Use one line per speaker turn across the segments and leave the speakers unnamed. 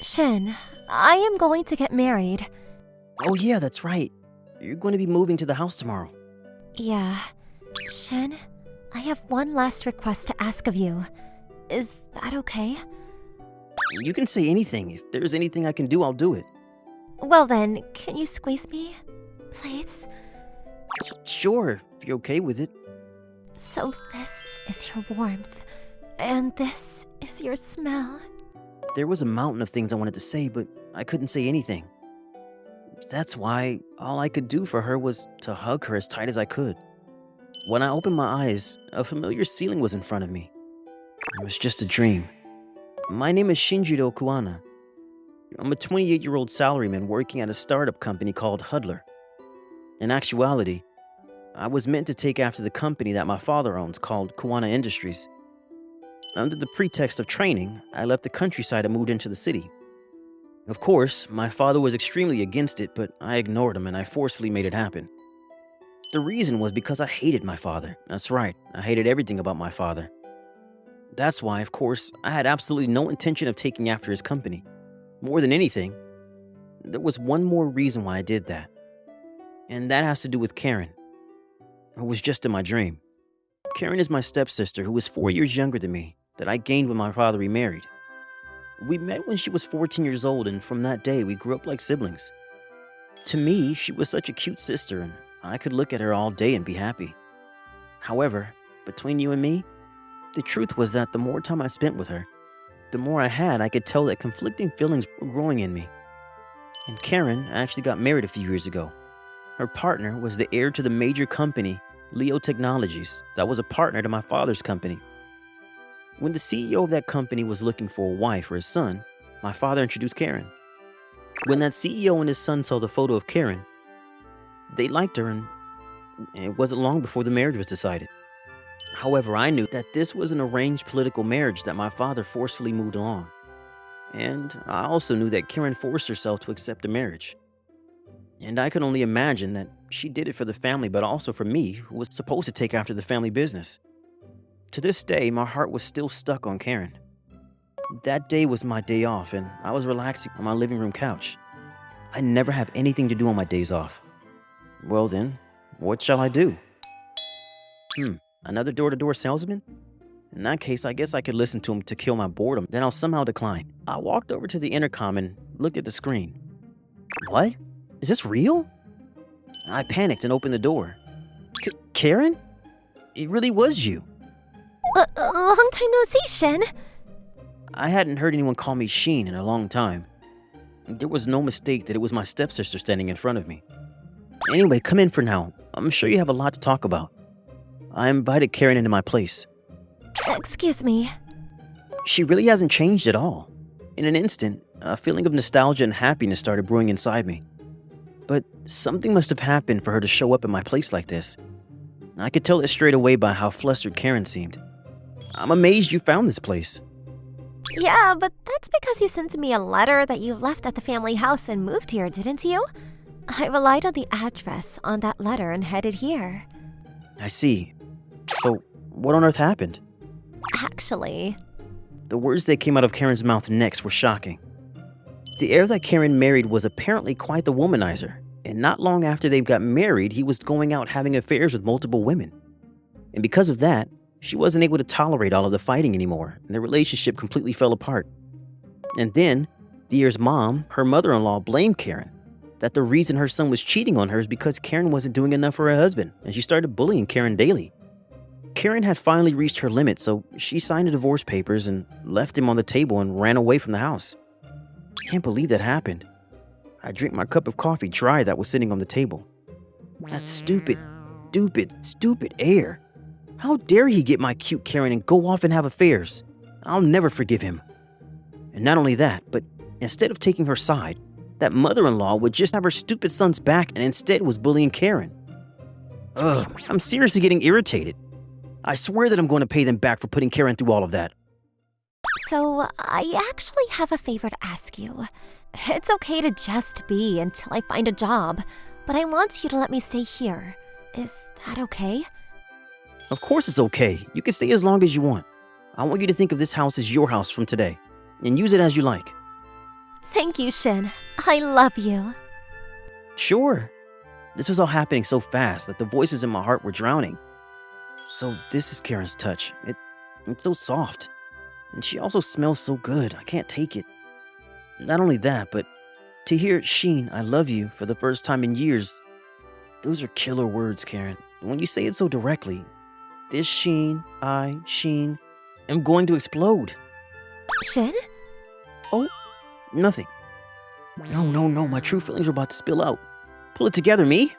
Shin, I am going to get married.
Oh yeah, that's right. You're going to be moving to the house tomorrow.
Yeah. Shin, I have one last request to ask of you. Is that okay?
You can say anything. If there's anything I can do, I'll do it.
Well then, can you squeeze me? Please?
Sure, if you're okay with it.
So this is your warmth, and this is your smell.
There was a mountain of things I wanted to say, but I couldn't say anything. That's why all I could do for her was to hug her as tight as I could. When I opened my eyes, a familiar ceiling was in front of me. It was just a dream. My name is Shinjiro Kuwana. I'm a 28-year-old salaryman working at a startup company called Hudler. In actuality, I was meant to take after the company that my father owns called Kuwana Industries. Under the pretext of training, I left the countryside and moved into the city. Of course, my father was extremely against it, but I ignored him and I forcefully made it happen. The reason was because I hated my father. That's right, I hated everything about my father. That's why, of course, I had absolutely no intention of taking after his company. More than anything, there was one more reason why I did that. And that has to do with Karen, who was just in my dream. Karen is my stepsister who was 4 years younger than me, that I gained when my father remarried. We met when she was 14 years old, and from that day, we grew up like siblings. To me, she was such a cute sister, and I could look at her all day and be happy. However, between you and me, the truth was that the more time I spent with her, the more I could tell that conflicting feelings were growing in me. And Karen actually got married a few years ago. Her partner was the heir to the major company, Leo Technologies, that was a partner to my father's company. When the CEO of that company was looking for a wife for his son, my father introduced Karen. When that CEO and his son saw the photo of Karen, they liked her, and it wasn't long before the marriage was decided. However, I knew that this was an arranged political marriage that my father forcefully moved along. And I also knew that Karen forced herself to accept the marriage. And I could only imagine that she did it for the family, but also for me, who was supposed to take after the family business. To this day, my heart was still stuck on Karen. That day was my day off, and I was relaxing on my living room couch. I never have anything to do on my days off. Well then, what shall I do? Another door-to-door salesman? In that case, I guess I could listen to him to kill my boredom, then I'll somehow decline. I walked over to the intercom and looked at the screen. What? Is this real? I panicked and opened the door. Karen? It really was you.
Long time no see, Shin.
I hadn't heard anyone call me Sheen in a long time. There was no mistake that it was my stepsister standing in front of me. Anyway, come in for now. I'm sure you have a lot to talk about. I invited Karen into my place.
Excuse me.
She really hasn't changed at all. In an instant, a feeling of nostalgia and happiness started brewing inside me. But something must have happened for her to show up in my place like this. I could tell it straight away by how flustered Karen seemed. I'm amazed you found this place.
Yeah, but that's because you sent me a letter that you left at the family house and moved here, didn't you? I relied on the address on that letter and headed here.
I see. So, what on earth happened?
Actually...
The words that came out of Karen's mouth next were shocking. The heir that Karen married was apparently quite the womanizer, and not long after they got married, he was going out having affairs with multiple women. And because of that, she wasn't able to tolerate all of the fighting anymore, and their relationship completely fell apart. And then, the heir's mom, her mother-in-law, blamed Karen, that the reason her son was cheating on her is because Karen wasn't doing enough for her husband, and she started bullying Karen daily. Karen had finally reached her limit, so she signed the divorce papers and left him on the table and ran away from the house. Can't believe that happened. I drank my cup of coffee dry that was sitting on the table. That stupid heir. How dare he get my cute Karen and go off and have affairs? I'll never forgive him. And not only that, but instead of taking her side, that mother-in-law would just have her stupid son's back and instead was bullying Karen. Ugh, I'm seriously getting irritated. I swear that I'm going to pay them back for putting Karen through all of that.
So, I actually have a favor to ask you. It's okay to just be until I find a job, but I want you to let me stay here. Is that okay?
Of course it's okay. You can stay as long as you want. I want you to think of this house as your house from today, and use it as you like.
Thank you, Shin. I love you.
Sure. This was all happening so fast that the voices in my heart were drowning. So this is Karen's touch. It's so soft. And she also smells so good. I can't take it. Not only that, but to hear Sheen, I love you for the first time in years. Those are killer words, Karen. When you say it so directly, this Sheen, am going to explode.
Shin?
Oh, nothing. No, my true feelings are about to spill out. Pull it together, me.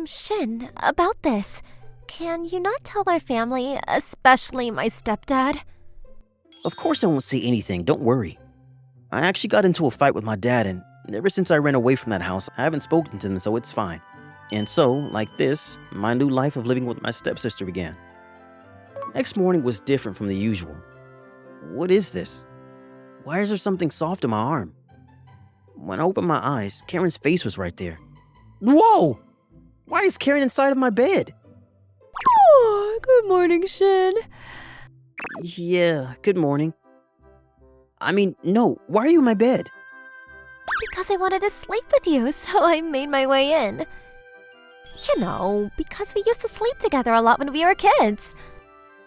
Shin, about this. Can you not tell our family, especially my stepdad?
Of course I won't say anything, don't worry. I actually got into a fight with my dad, and ever since I ran away from that house, I haven't spoken to them, so it's fine. And so, like this, my new life of living with my stepsister began. Next morning was different from the usual. What is this? Why is there something soft in my arm? When I opened my eyes, Karen's face was right there. Whoa! Why is Karen inside of my bed?
Oh, good morning, Shin.
Yeah, good morning. I mean, no, why are you in my bed?
Because I wanted to sleep with you, so I made my way in. You know, because we used to sleep together a lot when we were kids.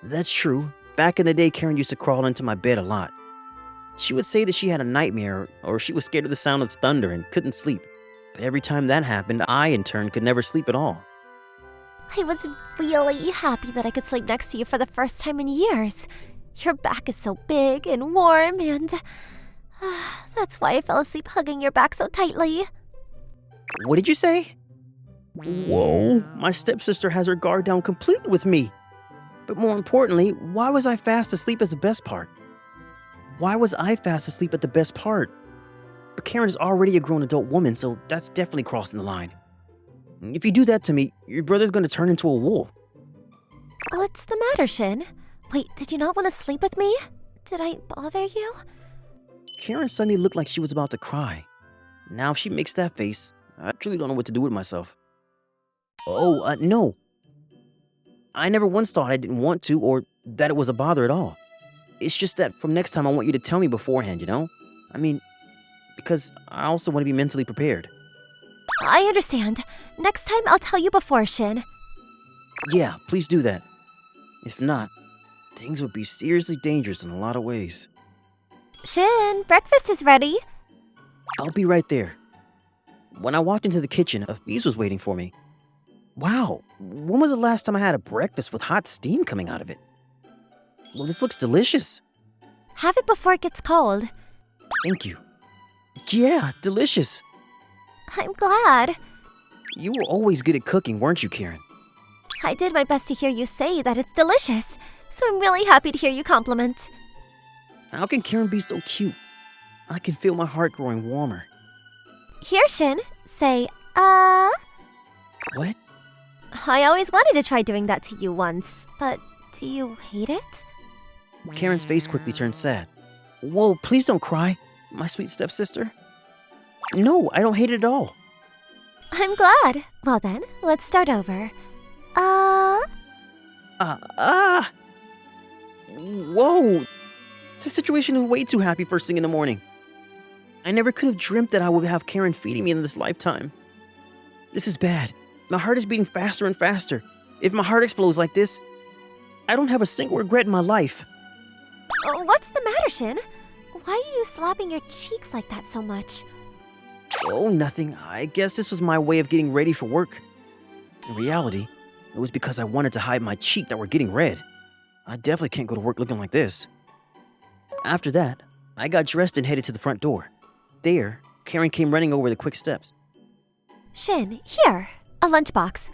That's true. Back in the day, Karen used to crawl into my bed a lot. She would say that she had a nightmare, or she was scared of the sound of thunder and couldn't sleep. But every time that happened, I, in turn, could never sleep at all.
I was really happy that I could sleep next to you for the first time in years. Your back is so big and warm, and that's why I fell asleep hugging your back so tightly.
What did you say? Whoa, my stepsister has her guard down completely with me. But more importantly, why was I fast asleep as the best part? Why was I fast asleep at the best part? But Karen is already a grown adult woman, so that's definitely crossing the line. If you do that to me, your brother's gonna turn into a wolf.
What's the matter, Shin? Wait, did you not want to sleep with me? Did I bother you?
Karen suddenly looked like she was about to cry. Now if she makes that face, I truly don't know what to do with myself. Oh, no. I never once thought I didn't want to or that it was a bother at all. It's just that from next time I want you to tell me beforehand, you know? I mean, because I also want to be mentally prepared.
I understand. Next time I'll tell you before, Shin.
Yeah, please do that. If not, things would be seriously dangerous in a lot of ways.
Shin, breakfast is ready.
I'll be right there. When I walked into the kitchen, a feast was waiting for me. Wow, when was the last time I had a breakfast with hot steam coming out of it? Well, this looks delicious.
Have it before it gets cold.
Thank you. Yeah, delicious.
I'm glad.
You were always good at cooking, weren't you, Karen?
I did my best to hear you say that it's delicious, so I'm really happy to hear you compliment.
How can Karen be so cute? I can feel my heart growing warmer.
Here, Shin, say,
What?
I always wanted to try doing that to you once, but do you hate it?
Karen's face quickly turned sad. Whoa, please don't cry, my sweet stepsister. No, I don't hate it at all.
I'm glad. Well then, let's start over.
Whoa! The situation is way too happy first thing in the morning. I never could have dreamt that I would have Karen feeding me in this lifetime. This is bad. My heart is beating faster and faster. If my heart explodes like this, I don't have a single regret in my life.
What's the matter, Shin? Why are you slapping your cheeks like that so much?
Oh, nothing. I guess this was my way of getting ready for work. In reality, it was because I wanted to hide my cheek that were getting red. I definitely can't go to work looking like this. After that, I got dressed and headed to the front door. There, Karen came running over the quick steps.
Shin, here, a lunchbox.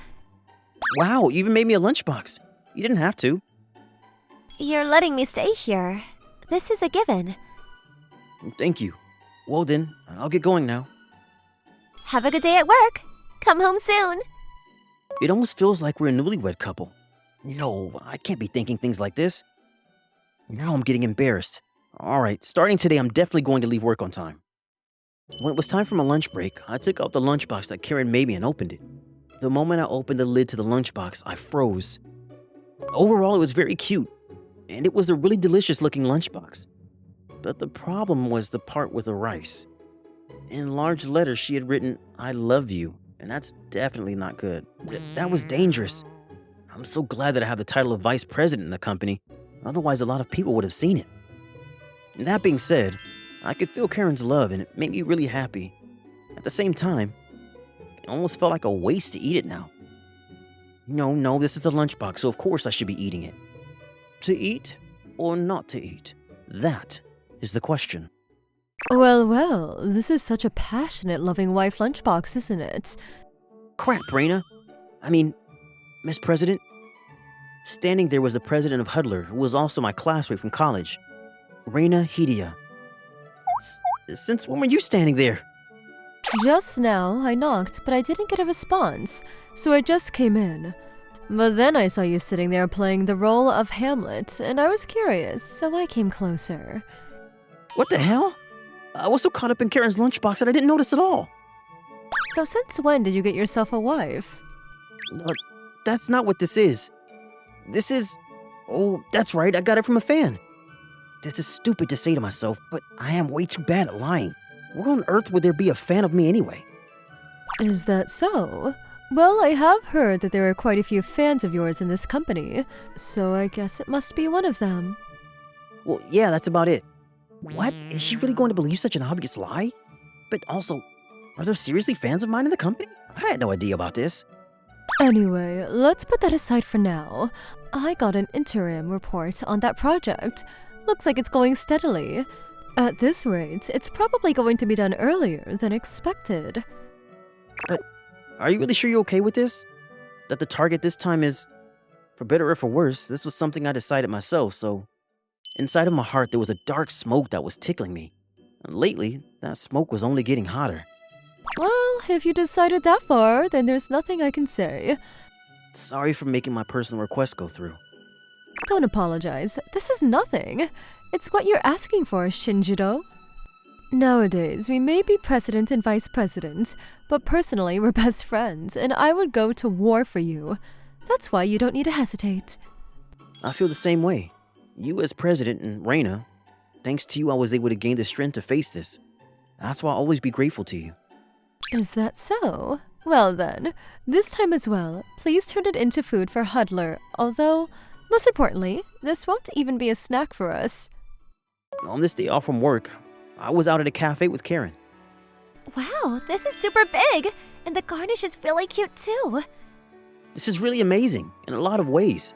Wow, you even made me a lunchbox. You didn't have to.
You're letting me stay here. This is a given.
Thank you. Well then, I'll get going now.
Have a good day at work. Come home soon.
It almost feels like we're a newlywed couple. No, I can't be thinking things like this. Now I'm getting embarrassed. Alright, starting today, I'm definitely going to leave work on time. When it was time for my lunch break, I took out the lunchbox that Karen made me and opened it. The moment I opened the lid to the lunchbox, I froze. Overall, it was very cute, and it was a really delicious looking lunchbox. But the problem was the part with the rice. In large letters, she had written, "I love you," and that's definitely not good. That was dangerous. I'm so glad that I have the title of vice president in the company, otherwise a lot of people would have seen it. That being said, I could feel Karen's love and it made me really happy. At the same time, it almost felt like a waste to eat it now. No, this is the lunchbox, so of course I should be eating it. To eat or not to eat? That is the question.
Well, this is such a passionate, loving wife lunchbox, isn't it?
Crap, Raina. I mean, Miss President. Standing there was the president of Huddler, who was also my classmate from college, Raina Hidia. Since when were you standing there?
Just now, I knocked, but I didn't get a response, so I just came in. But then I saw you sitting there playing the role of Hamlet, and I was curious, so I came closer.
What the hell? I was so caught up in Karen's lunchbox that I didn't notice at all.
So since when did you get yourself a wife?
That's not what this is. This is... Oh, that's right, I got it from a fan. This is stupid to say to myself, but I am way too bad at lying. Where on earth would there be a fan of me anyway?
Is that so? Well, I have heard that there are quite a few fans of yours in this company, so I guess it must be one of them.
Well, yeah, that's about it. What? Is she really going to believe such an obvious lie? But also, are there seriously fans of mine in the company? I had no idea about this.
Anyway, let's put that aside for now. I got an interim report on that project. Looks like it's going steadily. At this rate, it's probably going to be done earlier than expected.
But are you really sure you're okay with this? That the target this time is, for better or for worse, this was something I decided myself, so... Inside of my heart, there was a dark smoke that was tickling me. And lately, that smoke was only getting hotter.
Well, if you decided that far, then there's nothing I can say.
Sorry for making my personal request go through.
Don't apologize. This is nothing. It's what you're asking for, Shinjiro. Nowadays, we may be president and vice president, but personally, we're best friends, and I would go to war for you. That's why you don't need to hesitate.
I feel the same way. You as president and Reina, thanks to you I was able to gain the strength to face this. That's why I'll always be grateful to you.
Is that so? Well then, this time as well, please turn it into food for Huddler, although, most importantly, this won't even be a snack for us.
On this day off from work, I was out at a cafe with Karen.
Wow, this is super big! And the garnish is really cute too.
This is really amazing, in a lot of ways.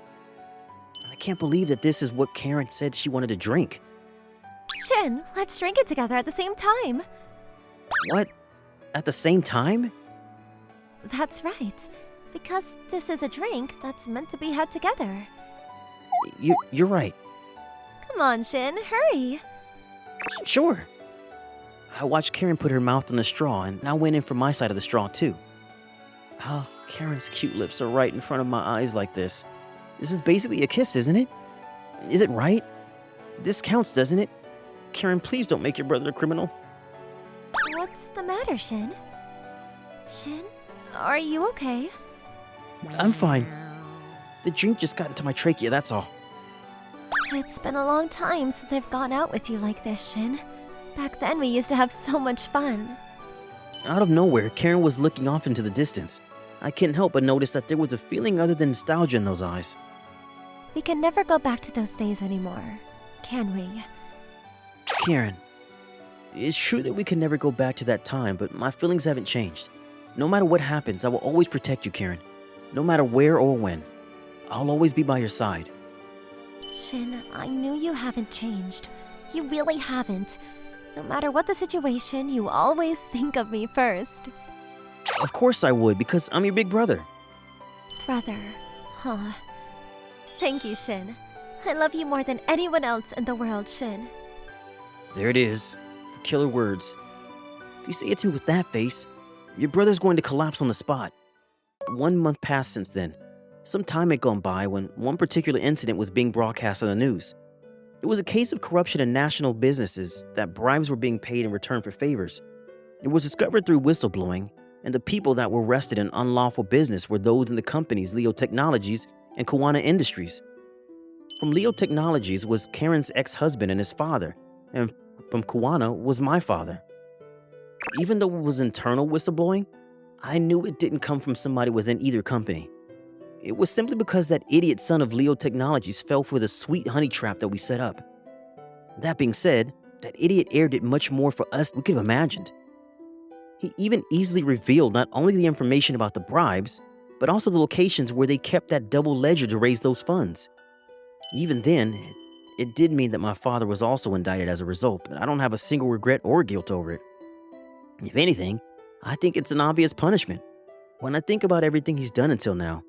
I can't believe that this is what Karen said she wanted to drink.
Shin, let's drink it together at the same time.
What? At the same time?
That's right. Because this is a drink that's meant to be had together.
You're right.
Come on, Shin, hurry.
Sure. I watched Karen put her mouth on the straw and now went in for my side of the straw too. Oh, Karen's cute lips are right in front of my eyes like this. This is basically a kiss, isn't it? Is it right? This counts, doesn't it? Karen, please don't make your brother a criminal.
What's the matter, Shin? Shin, are you okay?
I'm fine. The drink just got into my trachea, that's all.
It's been a long time since I've gone out with you like this, Shin. Back then, we used to have so much fun.
Out of nowhere, Karen was looking off into the distance. I couldn't help but notice that there was a feeling other than nostalgia in those eyes.
We can never go back to those days anymore, can we?
Karen, it's true that we can never go back to that time, but my feelings haven't changed. No matter what happens, I will always protect you, Karen. No matter where or when. I'll always be by your side.
Shin, I knew you haven't changed. You really haven't. No matter what the situation, you always think of me first.
Of course I would, because I'm your big brother.
Brother, huh? Thank you, Shin. I love you more than anyone else in the world, Shin.
There it is. The killer words. If you say it to me with that face, your brother's going to collapse on the spot. 1 month passed since then. Some time had gone by when one particular incident was being broadcast on the news. It was a case of corruption in national businesses, that bribes were being paid in return for favors. It was discovered through whistleblowing, and the people that were arrested in unlawful business were those in the companies Leo Technologies and Kawana Industries. From Leo Technologies was Karen's ex-husband and his father, and from Kuwana was my father. Even though it was internal whistleblowing, I knew it didn't come from somebody within either company. It was simply because that idiot son of Leo Technologies fell for the sweet honey trap that we set up. That being said, that idiot heir did much more for us than we could have imagined. He even easily revealed not only the information about the bribes, but also the locations where they kept that double ledger to raise those funds. Even then, it did mean that my father was also indicted as a result, but I don't have a single regret or guilt over it. If anything, I think it's an obvious punishment. When I think about everything he's done until now,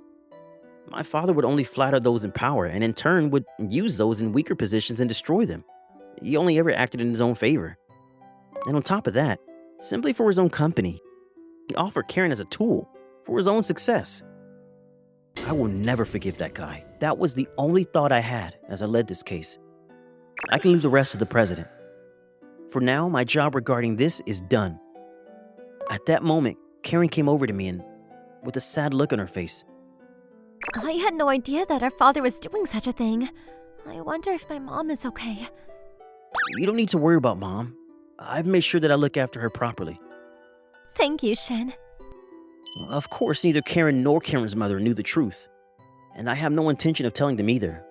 my father would only flatter those in power and in turn would use those in weaker positions and destroy them. He only ever acted in his own favor. And on top of that, simply for his own company, he offered Karen as a tool for his own success. I will never forgive that guy. That was the only thought I had as I led this case. I can leave the rest to the president. For now, my job regarding this is done. At that moment, Karen came over to me and with a sad look on her face.
I had no idea that our father was doing such a thing. I wonder if my mom is okay.
You don't need to worry about Mom. I've made sure that I look after her properly.
Thank you, Shin.
Of course, neither Karen nor Karen's mother knew the truth, and I have no intention of telling them either.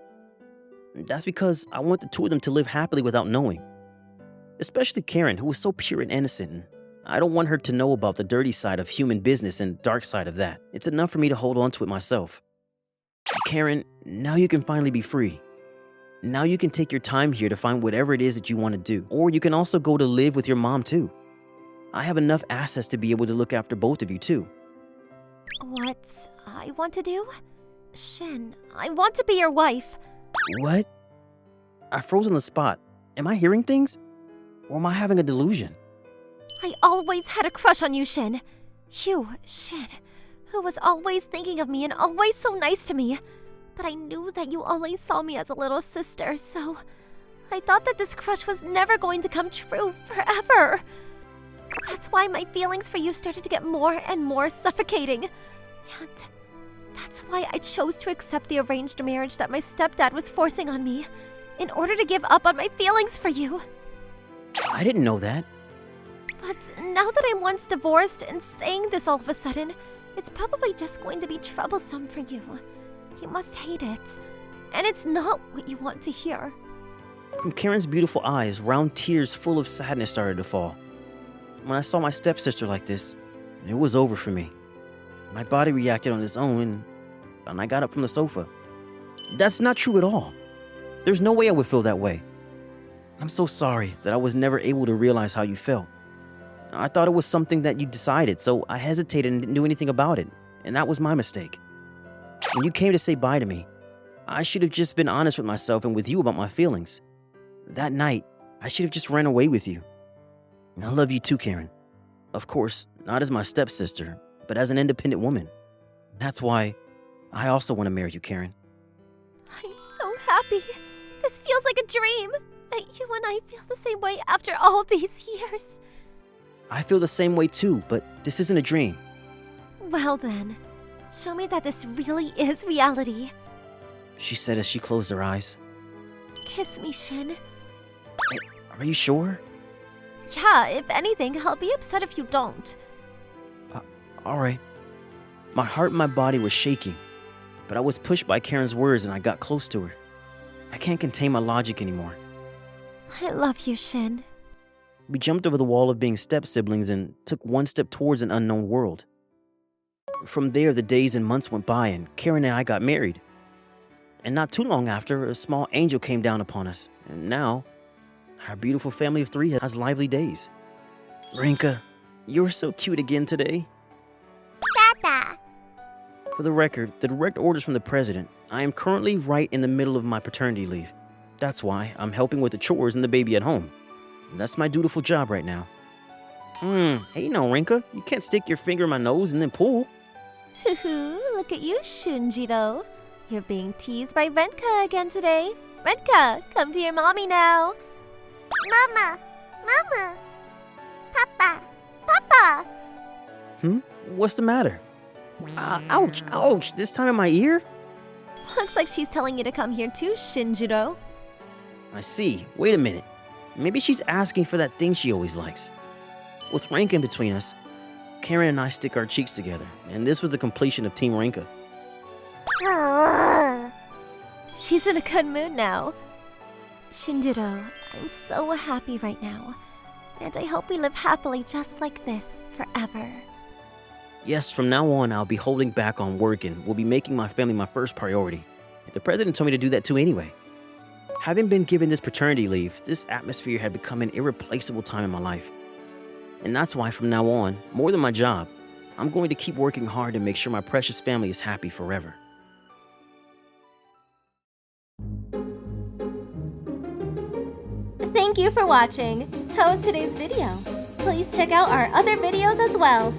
That's because I want the two of them to live happily without knowing. Especially Karen, who was so pure and innocent, and I don't want her to know about the dirty side of human business and dark side of that. It's enough for me to hold on to it myself. Karen, now you can finally be free. Now you can take your time here to find whatever it is that you want to do, or you can also go to live with your mom too. I have enough assets to be able to look after both of you too.
What I want to do? Shin, I want to be your wife.
What? I froze on the spot. Am I hearing things? Or am I having a delusion?
I always had a crush on you, Shin. You, Shin, who was always thinking of me and always so nice to me. But I knew that you always saw me as a little sister, so I thought that this crush was never going to come true forever. That's why my feelings for you started to get more and more suffocating. And that's why I chose to accept the arranged marriage that my stepdad was forcing on me, in order to give up on my feelings for you.
I didn't know that.
But now that I'm once divorced and saying this all of a sudden, it's probably just going to be troublesome for you. You must hate it. And it's not what you want to hear.
From Karen's beautiful eyes, round tears full of sadness started to fall. When I saw my stepsister like this, it was over for me. My body reacted on its own, and I got up from the sofa. That's not true at all. There's no way I would feel that way. I'm so sorry that I was never able to realize how you felt. I thought it was something that you decided, so I hesitated and didn't do anything about it, and that was my mistake. When you came to say bye to me, I should have just been honest with myself and with you about my feelings. That night, I should have just ran away with you. I love you too, Karen. Of course, not as my stepsister, but as an independent woman. That's why I also want to marry you, Karen.
I'm so happy. This feels like a dream. That you and I feel the same way after all these years.
I feel the same way too, but this isn't a dream.
Well then, show me that this really is reality.
She said as she closed her eyes.
Kiss me, Shin.
Are you sure?
Yeah, if anything, I'll be upset if you don't.
Alright. My heart and my body were shaking, but I was pushed by Karen's words and I got close to her. I can't contain my logic anymore.
I love you, Shin.
We jumped over the wall of being step-siblings and took one step towards an unknown world. From there, the days and months went by and Karen and I got married. And not too long after, a small angel came down upon us. And now, our beautiful family of three has lively days. Rinka, you're so cute again today.
Tata!
For the record, the direct orders from the president, I am currently right in the middle of my paternity leave. That's why I'm helping with the chores and the baby at home. And that's my dutiful job right now. Hey now, Rinka, you can't stick your finger in my nose and then pull.
Look at you, Shunjiro. You're being teased by Renka again today. Renka, come to your mommy now. Mama! Mama! Papa! Papa!
What's the matter? Ouch, ouch, this time in my ear?
Looks like she's telling you to come here too, Shinjiro.
I see. Wait a minute. Maybe she's asking for that thing she always likes. With rank in between us, Karen and I stick our cheeks together, and this was the completion of Team Ranka.
She's in a good mood now. Shinjiro, I'm so happy right now. And I hope we live happily just like this forever.
Yes, from now on, I'll be holding back on work and will be making my family my first priority. The president told me to do that too anyway. Having been given this paternity leave, this atmosphere had become an irreplaceable time in my life. And that's why from now on, more than my job, I'm going to keep working hard to make sure my precious family is happy forever.
Thank you for watching. How was today's video? Please check out our other videos as well.